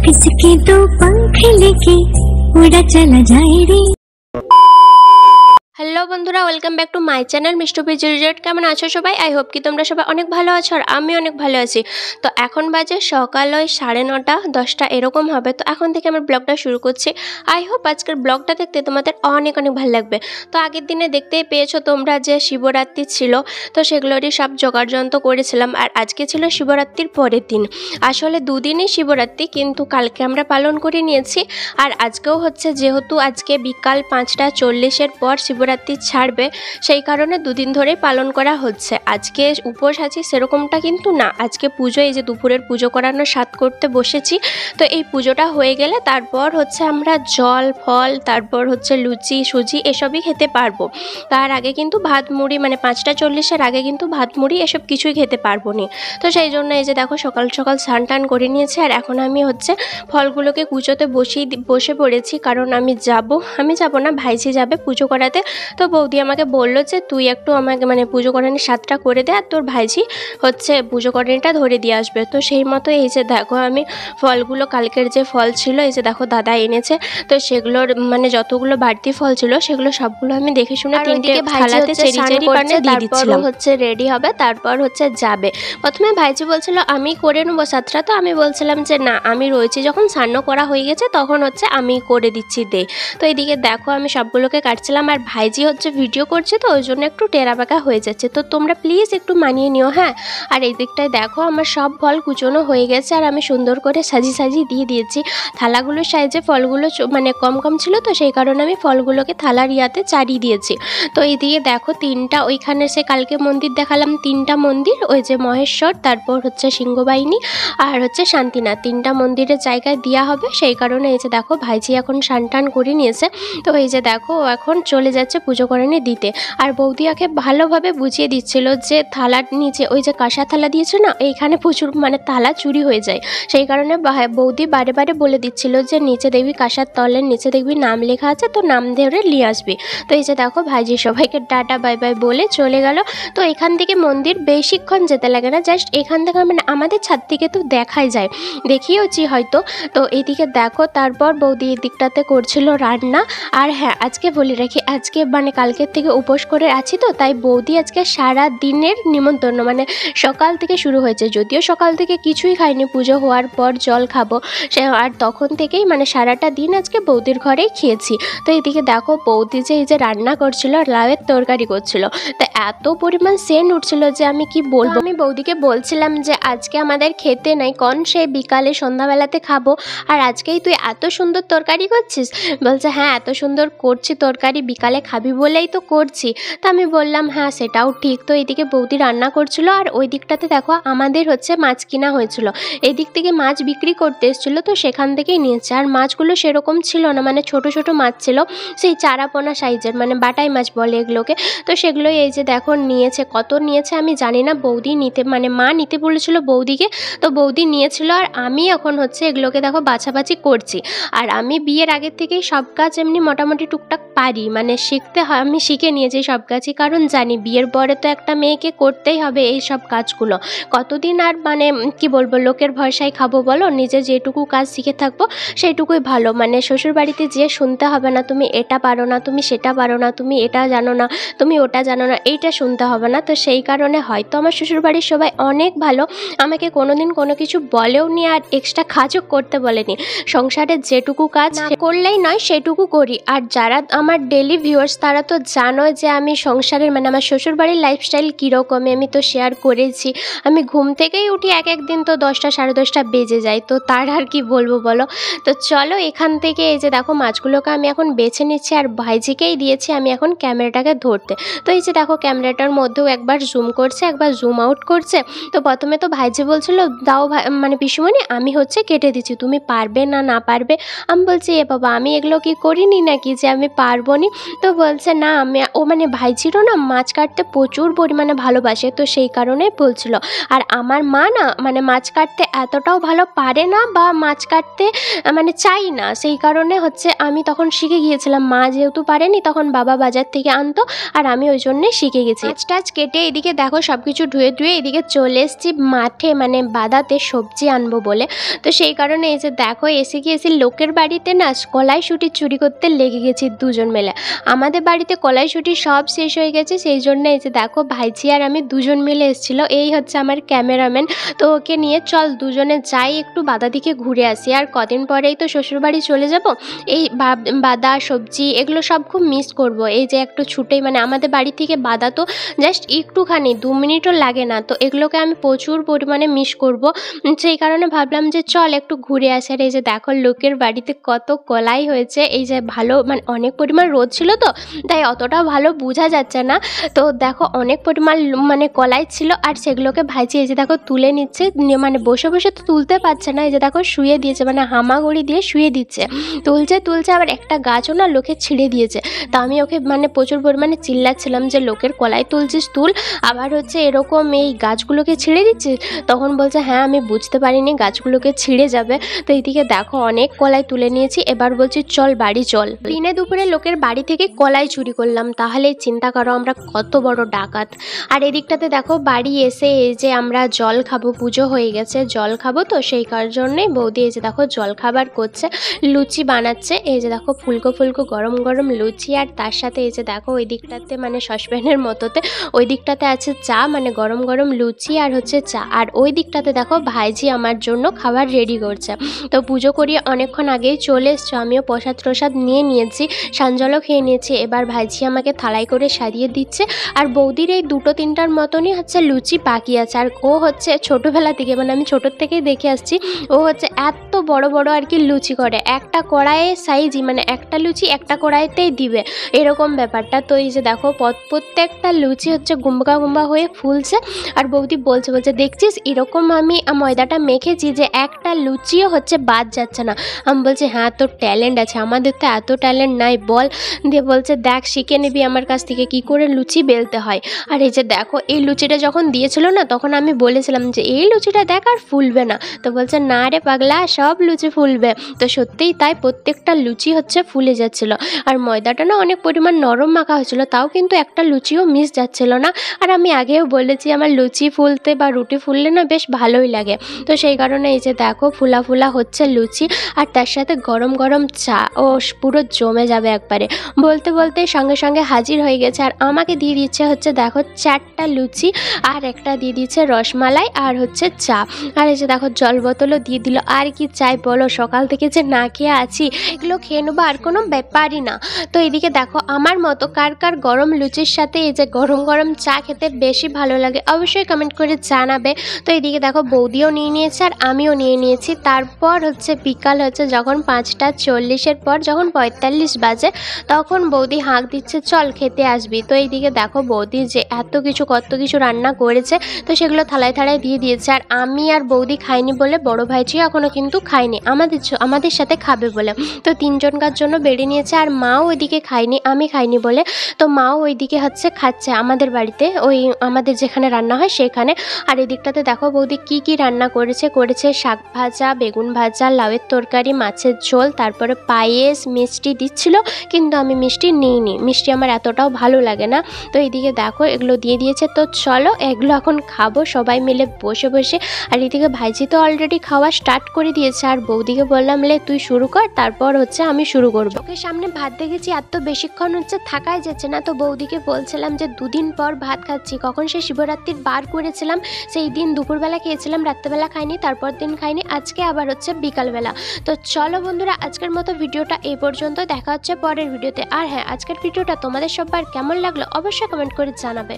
किसके दो पंख लेके उड़ा चला जाए रे। হ্যালো বন্ধুরা, welcome back to my channel Mishtu PG resort. কেমন আছো সবাই? আই হোপ কি তোমরা সবাই অনেক ভালো আছো আর আমি অনেক ভালো আছি। তো এখন বাজে সকাল ওই 9:30 10টা এরকম হবে। তো এখন থেকে আমার ব্লগটা শুরু করছি। আই হোপ আজকের ব্লগটা দেখতে তোমাদের অনেক ভালো লাগবে। তো আগের দিনে দেখতেই পেয়েছো তোমরা যে শিবরাত্রি ছিল, তো সেগুলোরই সব জোগাড়যন্ত্র করেছিলাম। আর আজকে ছিল শিবরাত্রির পরের দিন। আসলে দুদিনই শিবরাত্রি, কিন্তু কালকে আমরা পালন করে নিয়েছি। আর আজকেও হচ্ছে, যেহেতু আজকে বিকাল 5:40 পর শিবরাত্রি ছাড়বে, সেই কারণে দুদিন ধরেই পালন করা হচ্ছে। আজকে উপোস আছি সেরকমটা কিন্তু না, আজকে পুজো, এই যে দুপুরের পুজো করানোর স্বাদ করতে বসেছি। তো এই পুজোটা হয়ে গেলে তারপর হচ্ছে আমরা জল ফল, তারপর হচ্ছে লুচি সুজি এসবই খেতে পারবো। তার আগে কিন্তু ভাত মুড়ি, মানে 5:40 আগে কিন্তু ভাত মুড়ি এসব কিছুই খেতে পারবো না। তো সেই জন্য এই যে দেখো সকাল সকাল স্নান টান করে নিয়েছি। আর এখন আমি হচ্ছে ফলগুলোকে কুচোতে বসে পড়েছি, কারণ আমি যাব না, ভাইঝি যাবে পুজো করাতে। তো বৌদি আমাকে বললো যে তুই একটু আমাকে মানে পুজো করানোর স্বাদটা করে দে, আর তোর ভাইঝি হচ্ছে পুজো করানোটা ধরে দিয়ে আসবে। তো সেই মতো এই যে দেখো আমি ফলগুলো, কালকের যে ফল ছিল এই যে দেখো দাদা এনেছে, তো সেগুলোর মানে যতগুলো বাড়তি ফল ছিল সেগুলো সবগুলো আমি দেখে শুনে তিনটে থালাতে চেরি দিয়ে দিচ্ছিলাম। হচ্ছে রেডি হবে, তারপর হচ্ছে যাবে। প্রথমে ভাইঝি বলছিল আমি করে নেবো সাতটা, তো আমি বলছিলাম যে না, আমি রয়েছি, যখন স্নান করা হয়ে গেছে তখন হচ্ছে আমি করে দিচ্ছি দে। তো এইদিকে দেখো আমি সবগুলোকে কাটছিলাম, আর ভাইজি হচ্ছে ভিডিও করছে, তো ওই জন্য একটু টেরা বাঁকা হয়ে যাচ্ছে, তো তোমরা প্লিজ একটু মানিয়ে নিও, হ্যাঁ। আর এই দিকটায় দেখো আমার সব ফল কুচোনো হয়ে গেছে, আর আমি সুন্দর করে সাজিয়ে দিয়ে দিয়েছি। থালাগুলোর সাইজে ফলগুলো মানে কম ছিল, তো সেই কারণে আমি ফলগুলোকে থালার ইয়াতে চারিয়ে দিয়েছি। তো এইদিকে দেখো তিনটা, ওইখানে সে কালকে মন্দির দেখালাম, তিনটা মন্দির, ওই যে মহেশ্বর, তারপর হচ্ছে সিংহবাহিনী আর হচ্ছে শান্তিনাথ, তিনটা মন্দিরের জায়গায় দেওয়া হবে। সেই কারণে এই যে দেখো ভাইজি এখন স্নান টান করে নিয়েছে। তো এই যে দেখো এখন চলে যাচ্ছে পুজো করানি দিতে। আর বৌদিয়াকে ভালোভাবে বুঝিয়ে দিচ্ছিল যে থালার নিচে ওই যে কাঁসা থালা দিয়েছে না, এইখানে প্রচুর মানে থালা চুরি হয়ে যায়। সেই কারণে বৌদি বারে বলে দিচ্ছিল যে নিচে দেখবি কাঁসার তলের নিচে দেখবি নাম লেখা আছে, তো নাম ধরে নিয়ে আসবি। তো এই যে দেখো ভাইজি সবাইকে টাটা বাই বাই বলে চলে গেল। তো এখান থেকে মন্দির বেশিক্ষণ যেতে লাগে না, জাস্ট এখান থেকে মানে আমাদের ছাদ থেকে তো দেখাই যায়, দেখিয়েওছি হয়তো। তো এইদিকে দেখো তারপর বৌদি এই দিকটাতে করছিল রান্না। আর হ্যাঁ, আজকে বলে রাখি, আজকে মানে কালকের থেকে উপোস করে আছি, তো তাই বৌদি আজকে সারা দিনের নিমন্ত্রণ, মানে সকাল থেকে শুরু হয়েছে। যদিও সকাল থেকে কিছুই খাইনি, পুজো হওয়ার পর জল খাবো আর তখন থেকেই মানে সারাটা দিন আজকে বৌদির ঘরেই খেয়েছি। তো এইদিকে দেখো বৌদি যে এই যে রান্না করছিল, লাউয়ের তরকারি করছিল, তো এত পরিমাণ সেন্ট উঠছিল যে আমি কি বলবো। আমি বৌদিকে বলছিলাম যে আজকে আমাদের খেতে নাই, কোন সে বিকালে সন্ধ্যাবেলাতে খাবো, আর আজকেই তুই এত সুন্দর তরকারি করছিস। বলছে হ্যাঁ, এত সুন্দর করছি তরকারি, বিকালে খাবি বলেই তো করছি। তো আমি বললাম হ্যাঁ সেটাও ঠিক। তো এইদিকে বৌদি রান্না করছিল, আর ওই দিকটাতে দেখো আমাদের হচ্ছে মাছ কিনা হয়েছিল, এই দিক থেকে মাছ বিক্রি করতে এসেছিলো, তো সেখান থেকেই নিয়েছে। আর মাছগুলো সেরকম ছিল না, মানে ছোট মাছ ছিল, সেই চারাপোনা সাইজের, মানে বাটাই মাছ বলে এগুলোকে। তো সেগুলোই এই যে দেখো নিয়েছে, কত নিয়েছে আমি জানি না, বৌদি নিতে মানে মা নিতে বলেছিল বৌদিকে, তো বৌদি নিয়েছিল। আর আমি এখন হচ্ছে এগুলোকে দেখো বাছাবাছি করছি। আর আমি বিয়ের আগের থেকেই সব কাজ এমনি মোটামুটি টুকটাক পারি, মানে শিখতে হয়, আমি শিখে নিয়েছি সব কাজই, কারণ জানি বিয়ের পরে তো একটা মেয়েকে করতেই হবে এই সব কাজগুলো। কতদিন আর মানে কি বলবো, লোকের ভরসায় খাবো বলো, নিজে যেটুকু কাজ শিখে থাকবো সেইটুকুই ভালো। মানে শ্বশুর বাড়িতে যেয়ে শুনতে হবে না তুমি এটা পারো না, তুমি সেটা পারো না, তুমি এটা জানো না, তুমি ওটা জানো না, এইটা শুনতে হবে না। তো সেই কারণে হয়তো আমার শ্বশুর বাড়ির সবাই অনেক ভালো, আমাকে কোনোদিন কোনো কিছু বলেও নি, আর এক্সট্রা কাজও করতে বলেনি। সংসারে যেটুকু কাজ না করলেই নয় সেটুকু করি। আর যারা আমার ডেলি ভিউয়ার্স তারা তো জানো যে আমি সংসারের মানে আমার শ্বশুরবাড়ির লাইফস্টাইল কীরকম, আমি তো শেয়ার করেছি। আমি ঘুম থেকেই উঠি এক দিন তো 10টা 10:30 বেজে যায়, তো তার আর কি বলবো বলো। তো চলো এখান থেকে এই যে দেখো মাছগুলোকে আমি এখন বেছে নিচ্ছি, আর ভাইজিকেই দিয়েছি আমি এখন ক্যামেরাটাকে ধরতে। তো এই যে দেখো ক্যামেরাটার মধ্যেও একবার জুম করছে, একবার জুম আউট করছে। তো প্রথমে তো ভাইজি বলছিল দাও মানে পিসুমণি আমি হচ্ছে কেটে দিচ্ছি, তুমি পারবে না পারবে। আমি বলছি এ বাবা, আমি এগুলো কি করিনি নাকি যে আমি পারবো নি। তো বলছে বলছে না ও মানে ভাইঝিরও না মাছ কাটতে প্রচুর পরিমাণে ভালোবাসে, তো সেই কারণে বলছিল। আর আমার মা না মানে মাছ কাটতে এতটাও ভালো পারে না বা মাছ কাটতে মানে চাই না, সেই কারণে হচ্ছে আমি তখন শিখে গিয়েছিলাম। মা যেহেতু পারেনি তখন বাবা বাজার থেকে আনতো আর আমি ওই জন্যে শিখে গেছি। মাছ টাছ কেটে এদিকে দেখো সব কিছু ধুয়ে এদিকে চলে এসেছি মাঠে মানে বাদাতে সবজি আনবো বলে। তো সেই কারণে এই যে দেখো এসে গিয়েছি লোকের বাড়িতে না কলাইশুঁটি চুরি করতে লেগে গেছি দুজন মিলে। আমাদের বাড়িতে কলাইশুঁটি সব শেষ হয়ে গেছে, সেই জন্য এই যে দেখো ভাইঝি আর আমি দুজন মিলে এসেছিলো। এই হচ্ছে আমার ক্যামেরাম্যান, তো ওকে নিয়ে চল দুজনে যাই একটু বাদা দিকে ঘুরে আসি। আর কদিন পরেই তো শ্বশুরবাড়ি চলে যাব, এই বাদা সবজি এগুলো সব খুব মিস করব। এই যে একটু ছুটেই মানে আমাদের বাড়ি থেকে বাদা তো জাস্ট একটুখানি 2 মিনিটও লাগে না, তো এগুলোকে আমি প্রচুর পরিমাণে মিস করব। সেই কারণে ভাবলাম যে চল একটু ঘুরে আসি। আর এই যে দেখো লোকের বাড়িতে কত কলাই হয়েছে, এই যে ভালো মানে অনেক পরিমাণ রোদ ছিল তো তাই অতটা ভালো বোঝা যাচ্ছে না। তো দেখো অনেক পরিমাণ মানে কলাই ছিল আর সেগুলোকে ভাইজি এই যে দেখো তুলে নিচ্ছে, মানে বসে বসে তো তুলতে পারছে না, এই যে দেখো শুয়ে দিয়েছে মানে হামাগুড়ি দিয়ে শুয়ে দিচ্ছে, তুলছে আবার একটা গাছও না লোকে ছিঁড়ে দিয়েছে। তো আমি ওকে মানে প্রচুর পরিমাণে চিল্লাচ্ছিলাম যে লোকের কলাই তুলছিস তুল, আবার হচ্ছে এরকম এই গাছগুলোকে ছিঁড়ে দিচ্ছিস। তখন বলছে হ্যাঁ আমি বুঝতে পারিনি গাছগুলোকে ছিঁড়ে যাবে। তো এইদিকে দেখো অনেক কলাই তুলে নিয়েছি, এবার বলছি চল বাড়ি চল। দিনে দুপুরে লোকের বাড়ি থেকে কলাই চুরি করলাম, তাহলে চিন্তা করো আমরা কত বড় ডাকাত। আর এদিকটাতে দেখো বাড়ি এসে এই যে আমরা জল খাবো, পুজো হয়ে গেছে জল খাবো, তো সেই কারণে বৌদি এই যে দেখো জল খাবার করছে, লুচি বানাচ্ছে। এই যে দেখো ফুলকো গরম গরম লুচি, আর তার সাথে এই যে দেখো ওই দিকটাতে মানে সসপ্যানের মতোতে ওই দিকটাতে আছে চা, মানে গরম গরম লুচি আর হচ্ছে চা। আর ওই দিকটাতে দেখো ভাইজি আমার জন্য খাবার রেডি করছে। তো পুজো করিয়ে অনেকক্ষণ আগেই চলে এসছো, আমিও প্রসাদ নিয়ে নিয়েছি, সানজলও খেয়ে নিয়েছি। এবার ভাইজি আমাকে থালাই করে সারিয়ে দিচ্ছে। আর বৌদির এই 2-3টার মতনই হচ্ছে লুচি বাকি আছে। আর ও হচ্ছে ছোটোবেলা থেকে মানে আমি ছোটোর থেকেই দেখে আসছি, ও হচ্ছে এত বড় আর কি লুচি করে, একটা কড়াইয়ে সাইজই মানে একটা লুচি একটা কড়াইতেই দিবে এরকম ব্যাপারটা। তো এই যে দেখো প্রত্যেকটা লুচি হচ্ছে গুম্বা হয়ে ফুলছে। আর বৌদি বলছে দেখছিস এরকম আমি ময়দাটা মেখেছি যে একটা লুচিও হচ্ছে বাদ যাচ্ছে না। আমি বলছি হ্যাঁ তোর ট্যালেন্ট আছে, আমাদের তো এত ট্যালেন্ট নাই বল। দিয়ে বলছে দেখ শিখে নিবি আমার কাছ থেকে কি করে লুচি বেলতে হয়। আর এই যে দেখো এই লুচিটা যখন দিয়েছিল না তখন আমি বলেছিলাম যে এই লুচিটা দেখ আর ফুলবে না, তো বলছে না রে পাগলা সব লুচি ফুলবে। তো সত্যিই তাই প্রত্যেকটা লুচি হচ্ছে ফুলে যাচ্ছিল। আর ময়দাটা না অনেক পরিমাণ নরম মাখা হয়েছিল, তাও কিন্তু একটা লুচিও মিস যাচ্ছিল না। আর আমি আগেও বলেছি আমার লুচি ফুলতে বা রুটি ফুললে না বেশ ভালোই লাগে। তো সেই কারণে এই যে দেখো ফুলা হচ্ছে লুচি আর তার সাথে গরম চা, ও পুরো জমে যাবে একবারে। বলতে সঙ্গে হাজির হয়ে গেছে। আর আমাকে দিয়ে দিচ্ছে হচ্ছে দেখো 4টা লুচি আর একটা দিয়ে দিচ্ছে রসমালাই আর হচ্ছে চা। আর এই যে দেখো জল বোতলও দিয়ে দিল। আর কি চাই বলো, সকাল থেকে যে না খেয়ে আছি, এগুলো খেয়ে নেবো আর কোনো ব্যাপারই না। তো এদিকে দেখো আমার মতো কার গরম লুচির সাথে এই যে গরম চা খেতে বেশি ভালো লাগে অবশ্যই কমেন্ট করে জানাবে। তো এদিকে দেখো বৌদিও নিয়ে নিয়েছে আর আমিও নিয়ে নিয়েছি। তারপর হচ্ছে বিকাল হচ্ছে যখন 5:40 পর যখন 45 বাজে তখন বৌদি হাঁক দিচ্ছে চল খেতে আসবি। তো এইদিকে দেখো বৌদি যে কত কিছু রান্না করেছে, তো সেগুলো থালায় দিয়ে দিয়েছে। আর আমি আর বৌদি খাইনি বলে বড় ভাইজি এখনও কিন্তু খাইনি, আমাদের সাথে খাবে বলে। তো 3জনকার জন্য বেড়ে নিয়েছে। আর মাও ওইদিকে খাইনি, আমি খাইনি বলে, তো মাও ওইদিকে হচ্ছে খাচ্ছে আমাদের বাড়িতে, ওই আমাদের যেখানে রান্না হয় সেখানে। আর এদিকটাতে দেখো বৌদি কি রান্না করেছে শাক ভাজা, বেগুন ভাজা, লাউয়ের তরকারি, মাছের ঝোল, তারপরে পায়েস, মিষ্টি দিচ্ছিল, কিন্তু আমি মিষ্টি নিইনি, মিষ্টি আমার এতটাও ভালো লাগে না। তো এইদিকে দেখো এগুলো দিয়ে দিয়েছে। তো চলো এগুলো এখন খাবো সবাই মিলে বসে। আর এদিকে ভাইজি তো অলরেডি খাওয়া স্টার্ট করে দিয়েছে। আর বৌদিকে বললাম লে তুই শুরু কর, তারপর হচ্ছে আমি শুরু করবো। ওকে সামনে ভাত দেখেছি এত বেশিক্ষণ হচ্ছে থাকাই যাচ্ছে না। তো বৌদিকে বলছিলাম যে 2 দিন পর ভাত খাচ্ছি, কখন সে শিবরাত্রির বার করেছিলাম সেই দিন দুপুরবেলা খেয়েছিলাম, রাত্রেবেলা খাইনি, তারপর দিন খাইনি, আজকে আবার হচ্ছে বিকালবেলা। তো চলো বন্ধুরা আজকের মতো ভিডিওটা এই পর্যন্ত, দেখা হচ্ছে পরের ভিডিওতে। আর হ্যাঁ আজকের ভিডিওটা তোমাদের সবার কেমন লাগলো অবশ্যই কমেন্ট করে জানাবে।